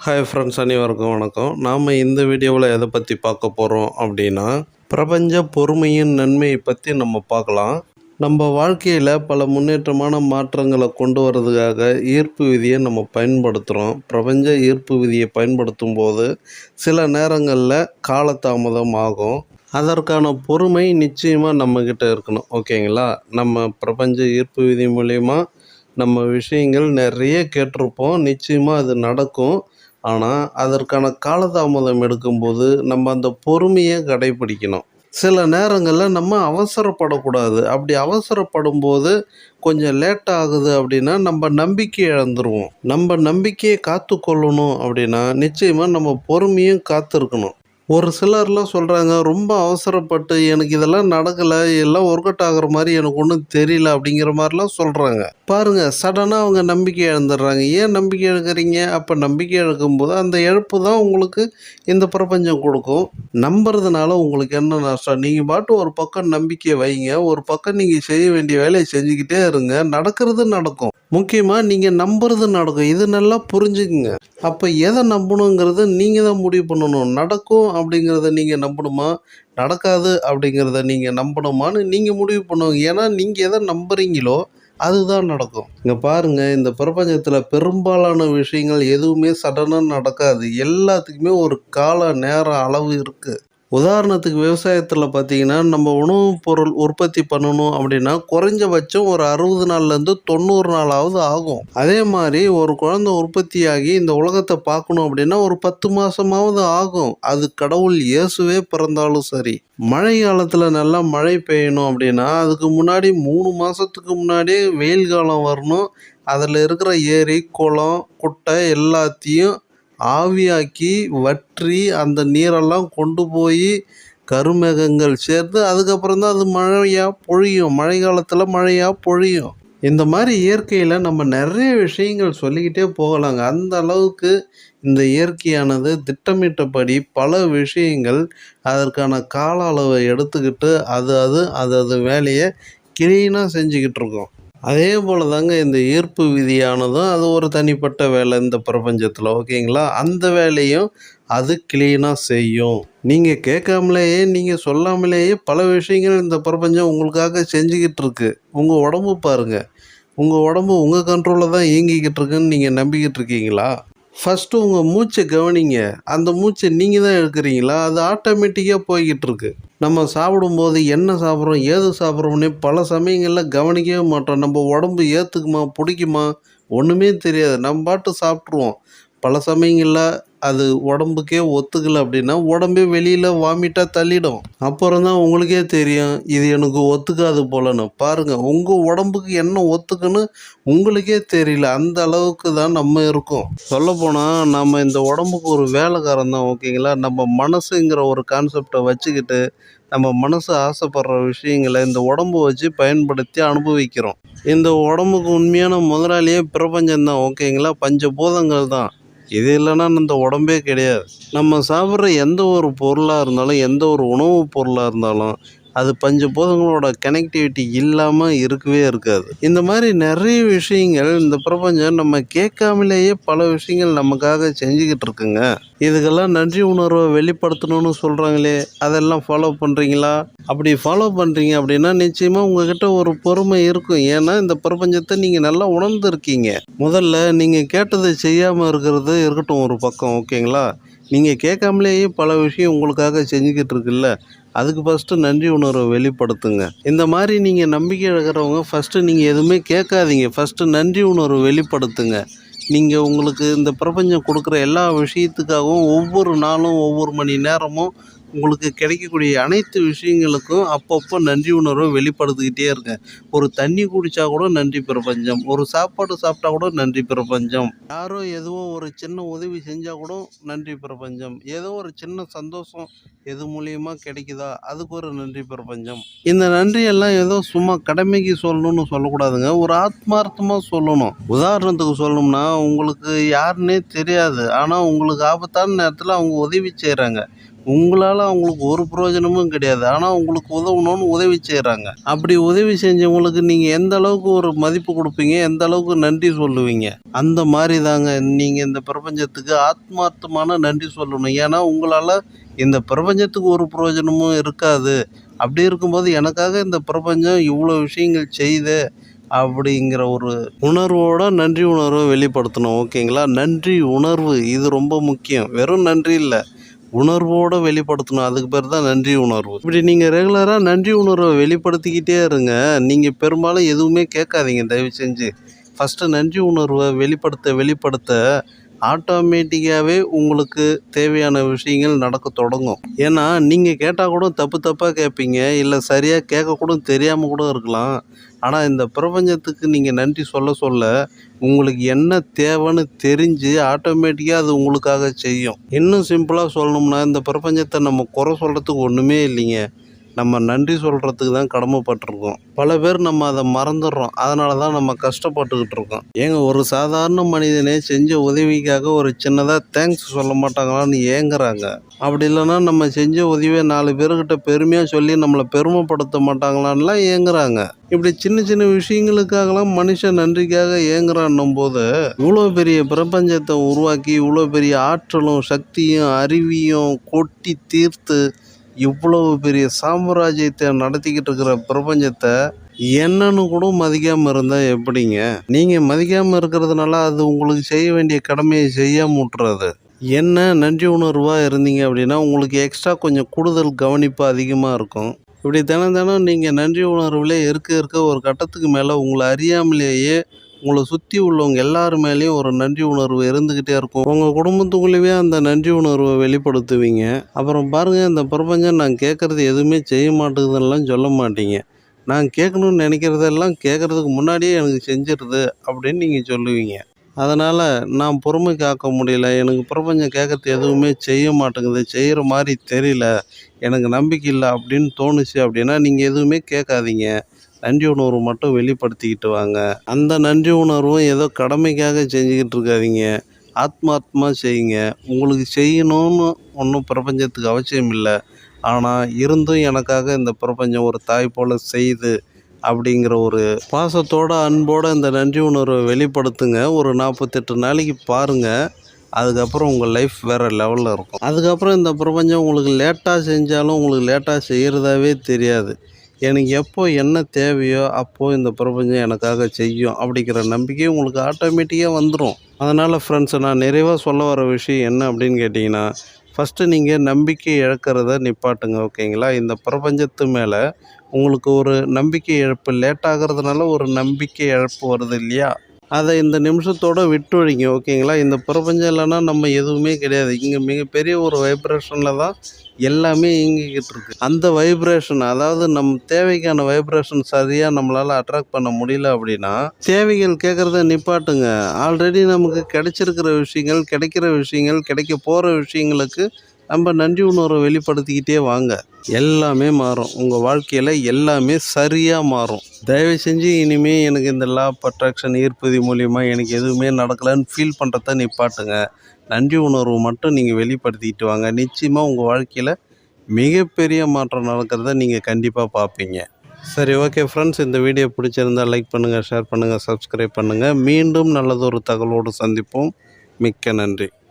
Hi friends, அனைவருக்கும் வணக்கம். நாம் இந்த வீடியோவில் எதை பற்றி பார்க்க போகிறோம் அப்படின்னா, பிரபஞ்ச பொறுமையின் நன்மையை பற்றி நம்ம பார்க்கலாம். நம்ம வாழ்க்கையில் பல முன்னேற்றமான மாற்றங்களை கொண்டு வர்றதுக்காக ஈர்ப்பு விதியை நம்ம பயன்படுத்துகிறோம். பிரபஞ்ச ஈர்ப்பு விதியை பயன்படுத்தும் போது சில நேரங்களில் காலதாமதம் ஆகும். அதற்கான பொறுமை நிச்சயமாக நம்மக்கிட்ட இருக்கணும். ஓகேங்களா? நம்ம பிரபஞ்ச ஈர்ப்பு விதி மூலயமா நம்ம விஷயங்கள் நிறைய கேட்டிருப்போம். நிச்சயமாக அது நடக்கும். ஆனால் அதற்கான காலதாமதம் எடுக்கும்போது நம்ம அந்த பொறுமையை கடைப்பிடிக்கணும். சில நேரங்களில் நம்ம அவசரப்படக்கூடாது. அப்படி அவசரப்படும் போது கொஞ்சம் லேட் ஆகுது அப்படின்னா நம்ம நம்பிக்கை இழந்துருவோம். நம்ம நம்பிக்கையை காத்து கொள்ளணும் அப்படின்னா நிச்சயமாக நம்ம பொறுமையும் காத்திருக்கணும். ஒரு சிலர்லாம் சொல்கிறாங்க, ரொம்ப அவசரப்பட்டு எனக்கு இதெல்லாம் நடக்கலை, எல்லாம் ஒர்க் அவுட் ஆகிற மாதிரி எனக்கு ஒன்றும் தெரியல அப்படிங்கிற மாதிரிலாம் சொல்கிறாங்க. பாருங்கள், சடனாக அவங்க நம்பிக்கை இழந்துடுறாங்க. ஏன் நம்பிக்கை இழக்கிறீங்க? அப்போ நம்பிக்கை இழக்கும்போது அந்த இழப்பு தான் உங்களுக்கு இந்த பிரபஞ்சம் கொடுக்கும். நம்புறதுனால உங்களுக்கு என்ன நஷ்டம்? நீங்கள் பாட்டு ஒரு பக்கம் நம்பிக்கையை வைங்க, ஒரு பக்கம் நீங்கள் செய்ய வேண்டிய வேலையை செஞ்சுக்கிட்டே இருங்க. நடக்கிறது நடக்கும். முக்கியமாக நீங்கள் நம்புறது நடக்கும். இது நல்லா புரிஞ்சுக்குங்க. அப்போ எதை நம்பணுங்கிறத நீங்கள் தான் முடிவு பண்ணணும். நடக்கும் அப்படிங்கிறத நீங்கள் நம்பணுமா, நடக்காது அப்படிங்கிறத நீங்கள் நம்பணுமான்னு நீங்கள் முடிவு பண்ணுவோங்க. ஏன்னா நீங்கள் எதை நம்புறீங்களோ அதுதான் நடக்கும். இங்கே பாருங்கள், இந்த பிரபஞ்சத்தில் பெரும்பாலான விஷயங்கள் எதுவுமே சடனாக நடக்காது. எல்லாத்துக்குமே ஒரு கால நேர அளவு இருக்குது. உதாரணத்துக்கு விவசாயத்தில் பார்த்தீங்கன்னா, நம்ம உணவுப் பொருள் உற்பத்தி பண்ணணும் அப்படின்னா குறைஞ்சபட்சம் ஒரு 60 நாள்லேருந்து 90 நாளாவது ஆகும். அதே மாதிரி ஒரு குழந்தை உற்பத்தியாகி இந்த உலகத்தை பார்க்கணும் அப்படின்னா ஒரு 10 மாதமாவது ஆகும். அது கடவுள் இயேசுவே பிறந்தாலும் சரி. மழை காலத்தில் நல்லா மழை பெய்யணும் அப்படின்னா அதுக்கு முன்னாடி 3 மாதத்துக்கு முன்னாடியே வெயில் காலம் வரணும். அதில் இருக்கிற ஏரி, குளம், குட்டை எல்லாத்தையும் ஆவியாக்கி வற்றி அந்த நீரெல்லாம் கொண்டு போய் கருமேகங்கள் சேர்த்து அதுக்கப்புறம் தான் அது மழையாக பொழியும். மழை காலத்தில் மழையாக பொழியும். இந்த மாதிரி இயற்கையில் நம்ம நிறைய விஷயங்கள் சொல்லிக்கிட்டே போகலாங்க. அந்த அளவுக்கு இந்த இயற்கையானது திட்டமிட்டபடி பல விஷயங்கள் அதற்கான கால அளவை எடுத்துக்கிட்டு அது வேலையை கிளீனாக செஞ்சுக்கிட்டு இருக்கோம். அதே போல் தாங்க இந்த ஈர்ப்பு விதியானதும் அது ஒரு தனிப்பட்ட வேலை இந்த பிரபஞ்சத்தில். ஓகேங்களா? அந்த வேலையும் அது கிளீனாக செய்யும். நீங்கள் கேட்காமலேயே, நீங்கள் சொல்லாமலேயே பல விஷயங்கள் இந்த பிரபஞ்சம் உங்களுக்காக செஞ்சுக்கிட்டு இருக்கு. உங்கள் உடம்பு பாருங்கள். உங்கள் உடம்பு உங்கள் கண்ட்ரோலில் தான் இயங்கிக்கிட்டு இருக்குன்னு நீங்கள் நம்பிக்கிட்டு இருக்கீங்களா? ஃபஸ்ட்டு உங்கள் மூச்சை கவனிங்க. அந்த மூச்சை நீங்கள் தான் எடுக்கிறீங்களா? அது ஆட்டோமேட்டிக்காக போய்கிட்டு இருக்கு. நம்ம சாப்பிடும்போது என்ன சாப்பிட்றோம், ஏது சாப்பிட்றோம்னே பல சமயங்களில் கவனிக்கவே மாட்டோம். நம்ம உடம்பு ஏற்றுக்குமா, பிடிக்குமா ஒன்றுமே தெரியாது. நம்ம பாட்டு சாப்பிட்ருவோம். பல சமயங்களில் அது உடம்புக்கே ஒத்துக்கலை அப்படின்னா உடம்பே வெளியில் வாமிட்டாக தள்ளிடும். அப்புறம் தான் உங்களுக்கே தெரியும் இது எனக்கு ஒத்துக்காது போலன்னு. பாருங்கள், உங்கள் உடம்புக்கு என்ன ஒத்துக்குன்னு உங்களுக்கே தெரியல. அந்த அளவுக்கு தான் நம்ம இருக்கோம். சொல்லப்போனால் நம்ம இந்த உடம்புக்கு ஒரு வேலைக்காரன் தான். ஓகேங்களா? நம்ம மனசுங்கிற ஒரு கான்செப்டை வச்சுக்கிட்டு நம்ம மனசு ஆசைப்படுற விஷயங்களை இந்த உடம்பு வச்சு பயன்படுத்தி அனுபவிக்கிறோம். இந்த உடம்புக்கு உண்மையான முதலாளியே பிரபஞ்சம்தான். ஓகேங்களா? பஞ்சபூதங்கள் தான். இது இல்லைன்னா இந்த உடம்பே கிடையாது. நம்ம சாப்பிட்ற எந்த ஒரு பொருளாக இருந்தாலும், எந்த ஒரு உணவுப் பொருளாக இருந்தாலும் அது பஞ்சபூதங்களோட கனெக்டிவிட்டி இல்லாமல் இருக்கவே இருக்காது. இந்த மாதிரி நிறைய விஷயங்கள் இந்த பிரபஞ்சம் நம்ம கேட்காமலேயே பல விஷயங்கள் நமக்காக செஞ்சுக்கிட்டு இருக்குங்க. இதுக்கெல்லாம் நன்றி உணர்வை வெளிப்படுத்தணும்னு சொல்கிறாங்களே, அதெல்லாம் ஃபாலோ பண்ணுறீங்களா? அப்படி ஃபாலோ பண்ணுறீங்க அப்படின்னா நிச்சயமாக உங்ககிட்ட ஒரு பொறுமை இருக்கும். ஏன்னா இந்த பிரபஞ்சத்தை நீங்கள் நல்லா உணர்ந்துருக்கீங்க. முதல்ல நீங்கள் கேட்டதை செய்யாமல் இருக்கிறது இருக்கட்டும் ஒரு பக்கம். ஓகேங்களா? நீங்கள் கேட்காமலேயே பல விஷயம் உங்களுக்காக செஞ்சுக்கிட்டு இருக்குல்ல, அதுக்கு ஃபஸ்ட்டு நன்றி உணர்வை வெளிப்படுத்துங்க. இந்த மாதிரி நீங்கள் நம்பிக்கை இழக்கிறவங்க ஃபஸ்ட்டு நீங்கள் எதுவுமே கேட்காதீங்க. ஃபஸ்ட்டு நன்றி உணர்வை வெளிப்படுத்துங்க. நீங்கள் உங்களுக்கு இந்த பிரபஞ்சம் கொடுக்குற எல்லா விஷயத்துக்காகவும் ஒவ்வொரு நாளும் ஒவ்வொரு மணி நேரமும் உங்களுக்கு கிடைக்கக்கூடிய அனைத்து விஷயங்களுக்கும் அப்பப்போ நன்றி உணர்வை வெளிப்படுத்திக்கிட்டே இருங்க. ஒரு தண்ணி குடித்தா கூட நன்றி பிரபஞ்சம், ஒரு சாப்பாடு சாப்பிட்டா கூட நன்றி பிரபஞ்சம், யாரோ எதுவோ ஒரு சின்ன உதவி செஞ்சால் கூட நன்றி பிரபஞ்சம், ஏதோ ஒரு சின்ன சந்தோஷம் எது மூலியமாக கிடைக்குதா அதுக்கு ஒரு நன்றி பிரபஞ்சம். இந்த நன்றியெல்லாம் ஏதோ சும்மா கடமைக்கு சொல்லணும்னு சொல்லக்கூடாதுங்க. ஒரு ஆத்மார்த்தமாக சொல்லணும். உதாரணத்துக்கு சொல்லணும்னா, உங்களுக்கு யாருன்னே தெரியாது, ஆனால் உங்களுக்கு ஆபத்தான நேரத்தில் அவங்க உதவி செய்கிறாங்க. உங்களால் அவங்களுக்கு ஒரு பிரயோஜனமும் கிடையாது. ஆனால் உங்களுக்கு உதவணும்னு உதவி செய்கிறாங்க. அப்படி உதவி செஞ்சவங்களுக்கு நீங்கள் எந்த அளவுக்கு ஒரு மதிப்பு கொடுப்பீங்க, எந்த அளவுக்கு நன்றி சொல்லுவீங்க. அந்த மாதிரி தாங்க நீங்கள் இந்த பிரபஞ்சத்துக்கு ஆத்மார்த்தமான நன்றி சொல்லணும். ஏன்னா உங்களால் இந்த பிரபஞ்சத்துக்கு ஒரு பிரயோஜனமும் இருக்காது. அப்படி இருக்கும்போது எனக்காக இந்த பிரபஞ்சம் இவ்வளோ விஷயங்கள் செய்யுது அப்படிங்கிற ஒரு உணர்வோட நன்றி உணர்வை வெளிப்படுத்தணும். ஓகேங்களா? நன்றி உணர்வு இது ரொம்ப முக்கியம். வெறும் நன்றி இல்லை, உணர்வோடு வெளிப்படுத்தணும். அதுக்கு பேர் தான் நன்றி உணர்வு. இப்படி நீங்கள் ரெகுலராக நன்றி உணர்வை வெளிப்படுத்திக்கிட்டே இருங்க. நீங்கள் பெரும்பாலும் எதுவுமே கேட்காதீங்க தயவு செஞ்சு. ஃபஸ்ட்டு நன்றி உணர்வை வெளிப்படுத்த ஆட்டோமேட்டிக்காகவே உங்களுக்கு தேவையான விஷயங்கள் நடக்க தொடங்கும். ஏன்னா நீங்கள் கேட்டால் கூட தப்பாக கேட்பீங்க, இல்லை சரியாக கேட்கக்கூட தெரியாமல் கூட இருக்கலாம். ஆனால் இந்த பிரபஞ்சத்துக்கு நீங்கள் நன்றி சொல்ல உங்களுக்கு என்ன தேவைன்னு தெரிஞ்சு ஆட்டோமேட்டிக்காக அது உங்களுக்காக செய்யும். இன்னும் சிம்பிளாக சொல்லணும்னா இந்த பிரபஞ்சத்தை நம்ம குறை சொல்கிறதுக்கு ஒன்றுமே இல்லைங்க. நம்ம நன்றி சொல்கிறதுக்கு தான் கடமைப்பட்டிருக்கோம். பல பேர் நம்ம அதை மறந்துடுறோம். அதனால தான் நம்ம கஷ்டப்பட்டுக்கிட்டு இருக்கோம். ஏங்க ஒரு சாதாரண மனிதனே செஞ்ச உதவிக்காக ஒரு சின்னதாக தேங்க்ஸ் சொல்ல மாட்டாங்களான்னு ஏங்குறாங்க. அப்படி இல்லைன்னா நம்ம செஞ்ச உதவியை 4 பேர்கிட்ட பெருமையாக சொல்லி நம்மளை பெருமைப்படுத்த மாட்டாங்களான்லாம் ஏங்குறாங்க. இப்படி சின்ன விஷயங்களுக்காகலாம் மனுஷன் நன்றிக்காக ஏங்குறான்னும் போது இவ்வளோ பெரிய பிரபஞ்சத்தை உருவாக்கி இவ்வளோ பெரிய ஆற்றலும் சக்தியும் அறிவியும் கொட்டி தீர்த்து இவ்வளவு பெரிய சாம்ராஜ்யத்தை நடத்திக்கிட்டு இருக்கிற பிரபஞ்சத்தை என்னன்னு கூட மதிக்காமல் இருந்தால் எப்படிங்க? நீங்கள் மதிக்காமல் இருக்கிறதுனால அது உங்களுக்கு செய்ய வேண்டிய கடமையை செய்யாமல் விட்டுறது. என்ன நன்றி உணர்வாக இருந்தீங்க அப்படின்னா உங்களுக்கு எக்ஸ்ட்ரா கொஞ்சம் கூடுதல் கவனிப்பு அதிகமாக இருக்கும். இப்படி தினம் நீங்கள் நன்றி உணர்வில் இருக்க ஒரு கட்டத்துக்கு மேலே உங்களை அறியாமலேயே உங்களை சுற்றி உள்ளவங்க எல்லார் மேலேயும் ஒரு நன்றி உணர்வு இருந்துக்கிட்டே இருக்கும். உங்கள் குடும்பத்துக்குள்ளேயே அந்த நன்றி உணர்வை வெளிப்படுத்துவீங்க. அப்புறம் பாருங்கள், இந்த பிரபஞ்சம் நான் கேட்குறது எதுவுமே செய்ய மாட்டேங்குதுன்னெலாம் சொல்ல மாட்டீங்க. நான் கேட்கணுன்னு நினைக்கிறதெல்லாம் கேட்குறதுக்கு முன்னாடியே எனக்கு செஞ்சிடுது அப்படின்னு நீங்கள் சொல்லுவீங்க. அதனால் நான் பொறுமை காக்க முடியல, எனக்கு பிரபஞ்சம் கேட்குறது எதுவுமே செய்ய மாட்டேங்குது, செய்கிற மாதிரி தெரியல, எனக்கு நம்பிக்கை இல்லை அப்படின்னு தோணுச்சு அப்படின்னா நீங்கள் எதுவுமே கேட்காதீங்க. நன்றி உணர்வு மட்டும் வெளிப்படுத்திக்கிட்டு வாங்க. அந்த நன்றி உணர்வும் ஏதோ கடமைக்காக செஞ்சுக்கிட்டு இருக்காதீங்க. ஆத்மார்த்தமாக செய்யுங்க. உங்களுக்கு செய்யணும்னு ஒன்றும் பிரபஞ்சத்துக்கு அவசியம் இல்லை. ஆனால் இருந்தும் எனக்காக இந்த பிரபஞ்சம் ஒரு தாய் போல் செய்யுது அப்படிங்கிற ஒரு பாசத்தோட அன்போடு இந்த நன்றி உணர்வை வெளிப்படுத்துங்க. ஒரு 48 நாளைக்கு பாருங்கள். அதுக்கப்புறம் உங்கள் லைஃப் வேறு லெவலில் இருக்கும். அதுக்கப்புறம் இந்த பிரபஞ்சம் உங்களுக்கு லேட்டாக செஞ்சாலும் உங்களுக்கு லேட்டாக செய்கிறதாவே தெரியாது. எனக்கு எப்போ என்ன தேவையோ அப்போது இந்த பிரபஞ்சம் எனக்காக செய்யும் அப்படிங்கிற நம்பிக்கை உங்களுக்கு ஆட்டோமேட்டிக்காக வந்துடும். அதனால் ஃப்ரெண்ட்ஸ், நான் நிறைவாக சொல்ல வர விஷயம் என்ன அப்படின்னு கேட்டிங்கன்னா, ஃபஸ்ட்டு நீங்கள் நம்பிக்கை இழக்கிறத நிப்பாட்டுங்க. ஓகேங்களா? இந்த பிரபஞ்சத்து மேலே உங்களுக்கு ஒரு நம்பிக்கை இழப்பு லேட்டாகிறதுனால ஒரு நம்பிக்கை இழப்பு வருது இல்லையா? அதை இந்த நிமிஷத்தோடு விட்டொழிங்க. ஓகேங்களா? இந்த பிரபஞ்சம் இல்லைன்னா நம்ம எதுவுமே கிடையாது. இங்கே மிகப்பெரிய ஒரு வைப்ரேஷனில் தான் எல்லாமே இயங்கிக்கிட்டு இருக்குது. அந்த வைப்ரேஷன், அதாவது நம் தேவைக்கான வைப்ரேஷன் சரியாக நம்மளால் அட்ராக்ட் பண்ண முடியல அப்படின்னா தேவைகள் கேட்குறத நிப்பாட்டுங்க. ஆல்ரெடி நமக்கு கிடைச்சிருக்கிற விஷயங்கள், கிடைக்கிற விஷயங்கள், கிடைக்க போகிற விஷயங்களுக்கு நம்ம நன்றி உணர்வை வெளிப்படுத்திக்கிட்டே வாங்க. எல்லாமே மாறும். உங்கள் வாழ்க்கையில் எல்லாமே சரியாக மாறும். தயவு செஞ்சு இனிமேல் எனக்கு இந்த லா ஆஃப் அட்ராக்ஷன் ஈர்ப்பதி மூலிமா எனக்கு எதுவுமே நடக்கலைன்னு ஃபீல் பண்ணுறத நிப்பாட்டுங்க. நன்றி உணர்வு மட்டும் நீங்கள் வெளிப்படுத்திக்கிட்டு வாங்க. நிச்சயமாக உங்கள் வாழ்க்கையில் மிகப்பெரிய மாற்றம் நடக்கிறத நீங்கள் கண்டிப்பாக பார்ப்பீங்க. சரி, ஓகே ஃப்ரெண்ட்ஸ், இந்த வீடியோ பிடிச்சிருந்தால் லைக் பண்ணுங்கள், ஷேர் பண்ணுங்கள், சப்ஸ்கிரைப் பண்ணுங்கள். மீண்டும் நல்லதொரு தகவலோடு சந்திப்போம். மிக்க நன்றி.